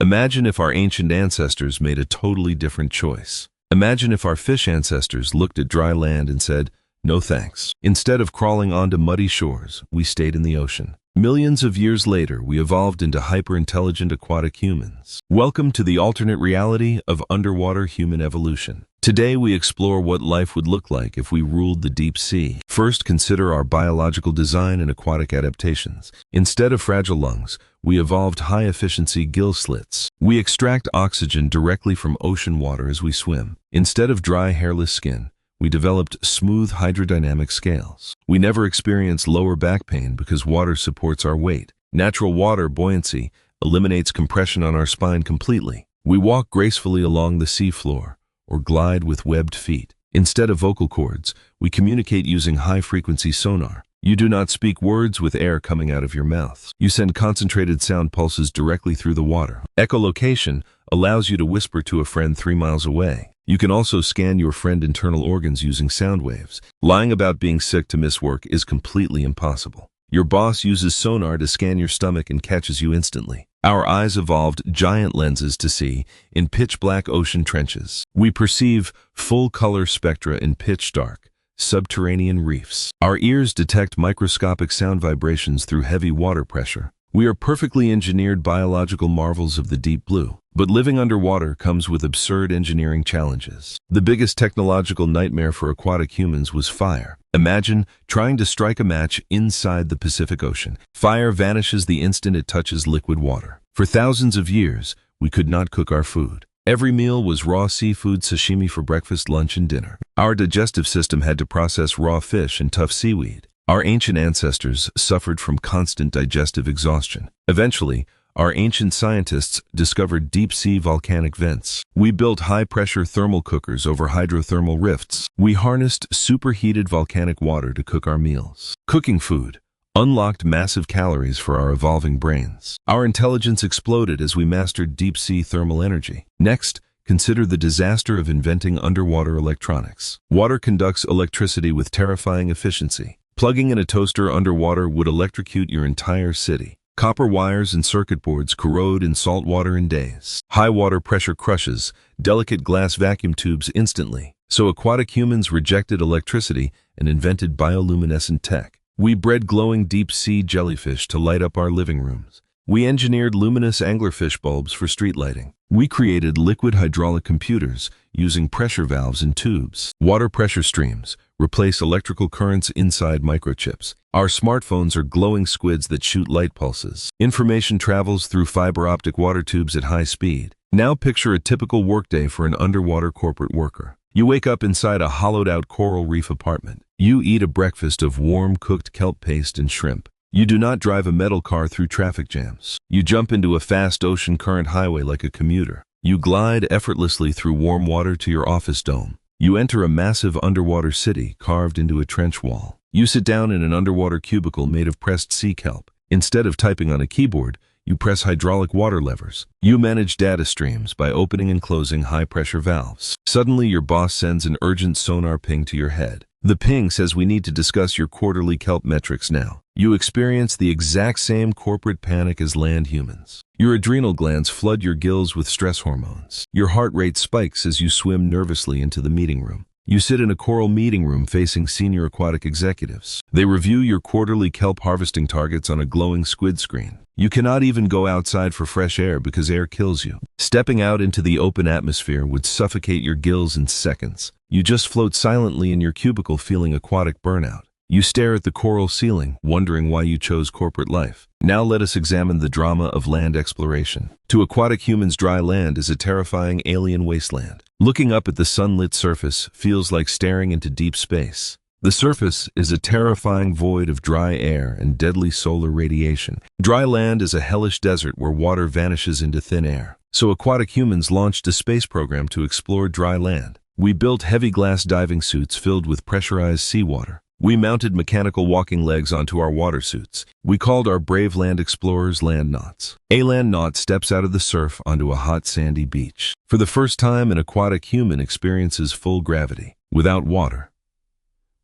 Imagine if our ancient ancestors made a totally different choice. Imagine if our fish ancestors looked at dry land and said, "No thanks." Instead of crawling onto muddy shores, we stayed in the ocean. Millions of years later, we evolved into hyper-intelligent aquatic humans. Welcome to the alternate reality of underwater human evolution. Today, we explore what life would look like if we ruled the deep sea. First, consider our biological design and aquatic adaptations. Instead of fragile lungs, we evolved high-efficiency gill slits. We extract oxygen directly from ocean water as we swim. Instead of dry, hairless skin, we developed smooth hydrodynamic scales. We never experience lower back pain because water supports our weight. Natural water buoyancy eliminates compression on our spine completely. We walk gracefully along the seafloor or glide with webbed feet. Instead of vocal cords, we communicate using high-frequency sonar. You do not speak words with air coming out of your mouth. You send concentrated sound pulses directly through the water. Echolocation allows you to whisper to a friend 3 miles away. You can also scan your friend's internal organs using sound waves. Lying about being sick to miss work is completely impossible. Your boss uses sonar to scan your stomach and catches you instantly. Our eyes evolved giant lenses to see in pitch-black ocean trenches. We perceive full-color spectra in pitch-dark subterranean reefs. Our ears detect microscopic sound vibrations through heavy water pressure. We are perfectly engineered biological marvels of the deep blue. But living underwater comes with absurd engineering challenges. The biggest technological nightmare for aquatic humans was fire. Imagine trying to strike a match inside the Pacific Ocean. Fire vanishes the instant it touches liquid water. For thousands of years, we could not cook our food. Every meal was raw seafood sashimi for breakfast, lunch, and dinner. Our digestive system had to process raw fish and tough seaweed. Our ancient ancestors suffered from constant digestive exhaustion. Eventually, our ancient scientists discovered deep-sea volcanic vents. We built high-pressure thermal cookers over hydrothermal rifts. We harnessed superheated volcanic water to cook our meals. Cooking food unlocked massive calories for our evolving brains. Our intelligence exploded as we mastered deep-sea thermal energy. Next, consider the disaster of inventing underwater electronics. Water conducts electricity with terrifying efficiency. Plugging in a toaster underwater would electrocute your entire city. Copper wires and circuit boards corrode in salt water in days. High water pressure crushes delicate glass vacuum tubes instantly. So aquatic humans rejected electricity and invented bioluminescent tech. We bred glowing deep-sea jellyfish to light up our living rooms. We engineered luminous anglerfish bulbs for street lighting. We created liquid hydraulic computers using pressure valves and tubes. Water pressure streams replace electrical currents inside microchips. Our smartphones are glowing squids that shoot light pulses. Information travels through fiber optic water tubes at high speed. Now picture a typical workday for an underwater corporate worker. You wake up inside a hollowed-out coral reef apartment. You eat a breakfast of warm cooked kelp paste and shrimp. You do not drive a metal car through traffic jams. You jump into a fast ocean current highway like a commuter. You glide effortlessly through warm water to your office dome. You enter a massive underwater city carved into a trench wall. You sit down in an underwater cubicle made of pressed sea kelp. Instead of typing on a keyboard, you press hydraulic water levers. You manage data streams by opening and closing high-pressure valves. Suddenly, your boss sends an urgent sonar ping to your head. The ping says we need to discuss your quarterly kelp metrics now. You experience the exact same corporate panic as land humans. Your adrenal glands flood your gills with stress hormones. Your heart rate spikes as you swim nervously into the meeting room. You sit in a coral meeting room facing senior aquatic executives. They review your quarterly kelp harvesting targets on a glowing squid screen. You cannot even go outside for fresh air because air kills you. Stepping out into the open atmosphere would suffocate your gills in seconds. You just float silently in your cubicle feeling aquatic burnout. You stare at the coral ceiling, wondering why you chose corporate life. Now let us examine the drama of land exploration. To aquatic humans, dry land is a terrifying alien wasteland. Looking up at the sunlit surface feels like staring into deep space. The surface is a terrifying void of dry air and deadly solar radiation. Dry land is a hellish desert where water vanishes into thin air. So aquatic humans launched a space program to explore dry land. We built heavy glass diving suits filled with pressurized seawater. We mounted mechanical walking legs onto our water suits. We called our brave land explorers landnauts. A landnaut steps out of the surf onto a hot sandy beach. For the first time, an aquatic human experiences full gravity, without water.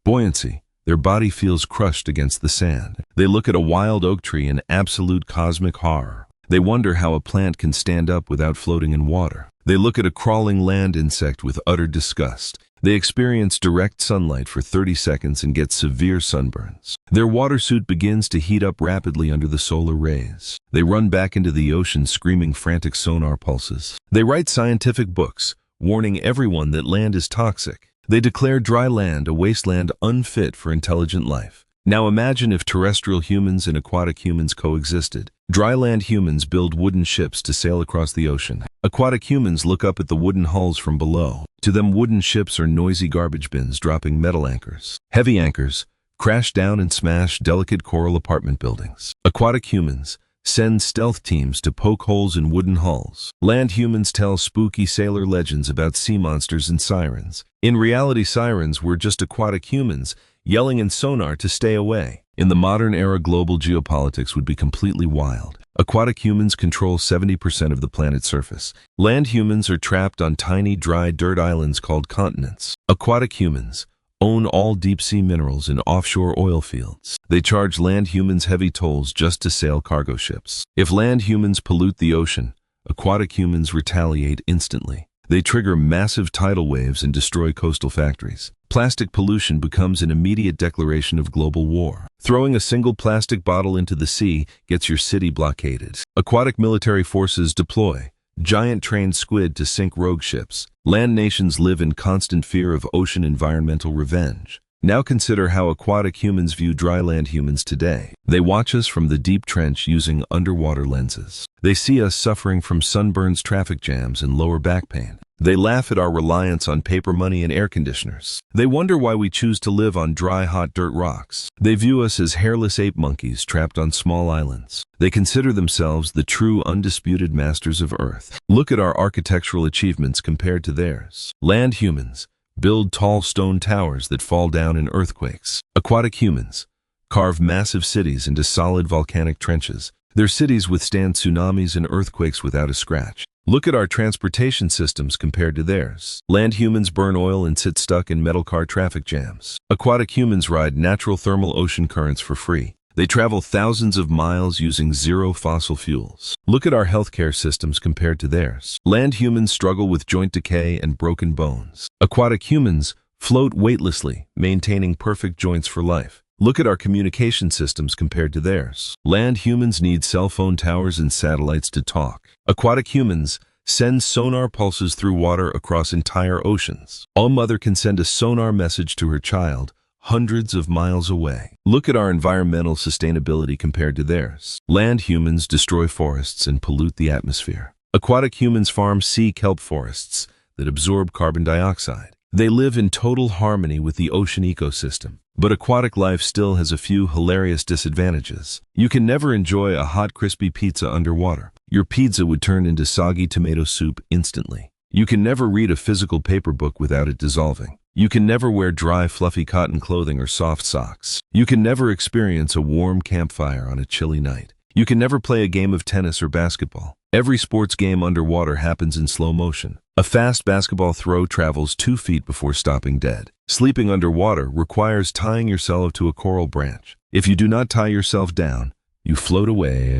Buoyancy. Their body feels crushed against the sand. They look at a wild oak tree in absolute cosmic horror. They wonder how a plant can stand up without floating in water. They look at a crawling land insect with utter disgust. They experience direct sunlight for 30 seconds and get severe sunburns. Their water suit begins to heat up rapidly under the solar rays. They run back into the ocean screaming frantic sonar pulses. They write scientific books, warning everyone that land is toxic. They declare dry land a wasteland unfit for intelligent life. Now imagine if terrestrial humans and aquatic humans coexisted. Dry land humans build wooden ships to sail across the ocean. Aquatic humans look up at the wooden hulls from below. To them, wooden ships are noisy garbage bins dropping metal anchors. Heavy anchors crash down and smash delicate coral apartment buildings. Aquatic humans send stealth teams to poke holes in wooden hulls. Land humans tell spooky sailor legends about sea monsters and sirens. In reality, sirens were just aquatic humans yelling in sonar to stay away. In the modern era, global geopolitics would be completely wild. Aquatic humans control 70% of the planet's surface. Land humans are trapped on tiny, dry dirt islands called continents. Aquatic humans own all deep-sea minerals in offshore oil fields. They charge land humans heavy tolls just to sail cargo ships. If land humans pollute the ocean, aquatic humans retaliate instantly. They trigger massive tidal waves and destroy coastal factories. Plastic pollution becomes an immediate declaration of global war. Throwing a single plastic bottle into the sea gets your city blockaded. Aquatic military forces deploy giant trained squid to sink rogue ships. Land nations live in constant fear of ocean environmental revenge. Now consider how aquatic humans view dry land humans today. They watch us from the deep trench using underwater lenses. They see us suffering from sunburns, traffic jams, and lower back pain. They laugh at our reliance on paper money and air conditioners. They wonder why we choose to live on dry, hot dirt rocks. They view us as hairless ape monkeys trapped on small islands. They consider themselves the true, undisputed masters of Earth. Look at our architectural achievements compared to theirs. Land humans build tall stone towers that fall down in earthquakes. Aquatic humans carve massive cities into solid volcanic trenches. Their cities withstand tsunamis and earthquakes without a scratch. Look at our transportation systems compared to theirs. Land humans burn oil and sit stuck in metal car traffic jams. Aquatic humans ride natural thermal ocean currents for free. They travel thousands of miles using zero fossil fuels. Look at our healthcare systems compared to theirs. Land humans struggle with joint decay and broken bones. Aquatic humans float weightlessly, maintaining perfect joints for life. Look at our communication systems compared to theirs. Land humans need cell phone towers and satellites to talk. Aquatic humans send sonar pulses through water across entire oceans. A mother can send a sonar message to her child hundreds of miles away. Look at our environmental sustainability compared to theirs. Land humans destroy forests and pollute the atmosphere. Aquatic humans farm sea kelp forests that absorb carbon dioxide. They live in total harmony with the ocean ecosystem. But aquatic life still has a few hilarious disadvantages. You can never enjoy a hot, crispy pizza underwater. Your pizza would turn into soggy tomato soup instantly. You can never read a physical paper book without it dissolving. You can never wear dry, fluffy cotton clothing or soft socks. You can never experience a warm campfire on a chilly night. You can never play a game of tennis or basketball. Every sports game underwater happens in slow motion. A fast basketball throw travels 2 feet before stopping dead. Sleeping underwater requires tying yourself to a coral branch. If you do not tie yourself down, you float away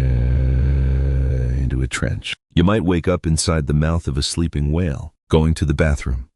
into a trench. You might wake up inside the mouth of a sleeping whale, going to the bathroom.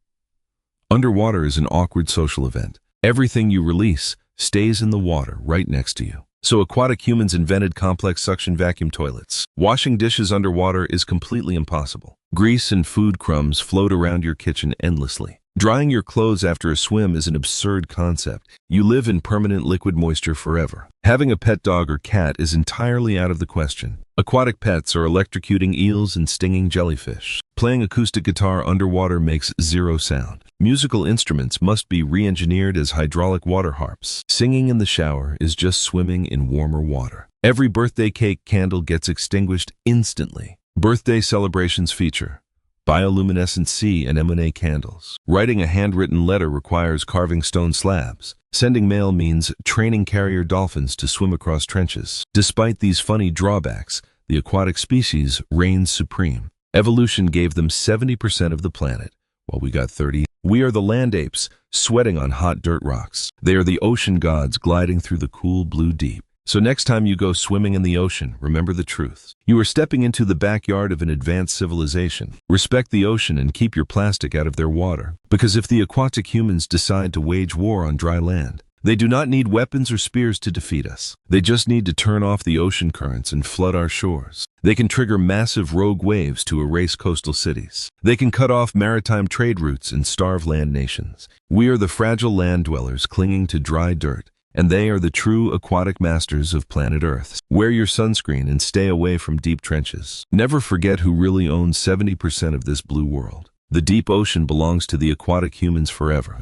Underwater is an awkward social event. Everything you release stays in the water right next to you. So aquatic humans invented complex suction vacuum toilets. Washing dishes underwater is completely impossible. Grease and food crumbs float around your kitchen endlessly. Drying your clothes after a swim is an absurd concept. You live in permanent liquid moisture forever. Having a pet dog or cat is entirely out of the question. Aquatic pets are electrocuting eels and stinging jellyfish. Playing acoustic guitar underwater makes zero sound. Musical instruments must be re-engineered as hydraulic water harps. Singing in the shower is just swimming in warmer water. Every birthday cake candle gets extinguished instantly. Birthday celebrations feature bioluminescent sea anemone candles. Writing a handwritten letter requires carving stone slabs. Sending mail means training carrier dolphins to swim across trenches. Despite these funny drawbacks, the aquatic species reigns supreme. Evolution gave them 70% of the planet, while we got 30%. We are the land apes, sweating on hot dirt rocks. They are the ocean gods gliding through the cool blue deep. So next time you go swimming in the ocean, remember the truth. You are stepping into the backyard of an advanced civilization. Respect the ocean and keep your plastic out of their water. Because if the aquatic humans decide to wage war on dry land, they do not need weapons or spears to defeat us. They just need to turn off the ocean currents and flood our shores. They can trigger massive rogue waves to erase coastal cities. They can cut off maritime trade routes and starve land nations. We are the fragile land dwellers clinging to dry dirt, and they are the true aquatic masters of planet Earth. Wear your sunscreen and stay away from deep trenches. Never forget who really owns 70% of this blue world. The deep ocean belongs to the aquatic humans forever.